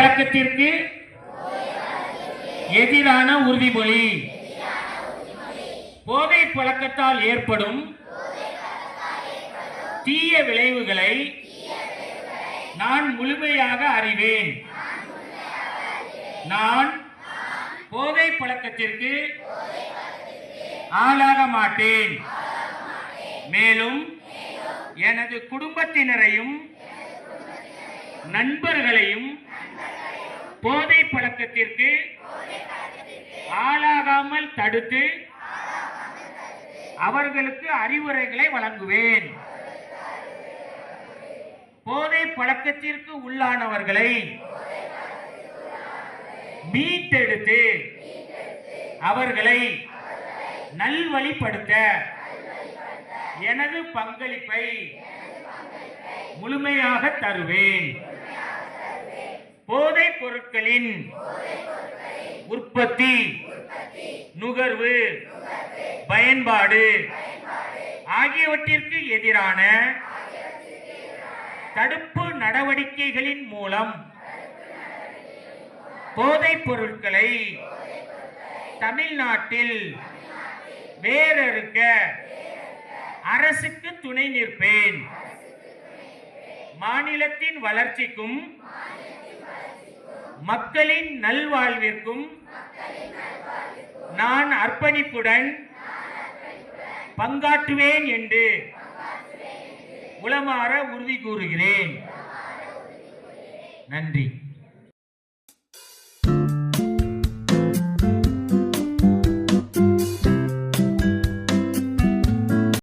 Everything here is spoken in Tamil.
பழக்கத்திற்கு எதிரான உறுதிமொழி. போதை பழக்கத்தால் ஏற்படும் தீய விளைவுகளை நான் முழுமையாக அறிவேன். நான் போதை பழக்கத்திற்கு ஆளாக மாட்டேன். மேலும் எனது குடும்பத்தினரையும் நண்பர்களையும் போதை பழக்கத்திற்கு ஆளாகாமல் தடுத்து அவர்களுக்கு அறிவுரைகளை வழங்குவேன். போதை பழக்கத்திற்கு உள்ளானவர்களை மீட்டெடுத்து அவர்களை நல்வழிப்படுத்த எனது பங்களிப்பை முழுமையாக தருவேன். போதைப் பொருட்களின் உற்பத்தி, நுகர்வு, பயன்பாடு ஆகியவற்றிற்கு எதிரான தடுப்பு நடவடிக்கைகளின் மூலம் போதைப் பொருட்களை தமிழ்நாட்டில் வேரறுக்க அரசுக்கு துணை நிற்பேன். மாநிலத்தின் வளர்ச்சிக்கும் மக்களின் நல்வாழ்விற்கும் நான் அர்ப்பணிப்புடன் பங்காற்றுவேன் என்று உளமாற உறுதி கூறுகிறேன். நன்றி.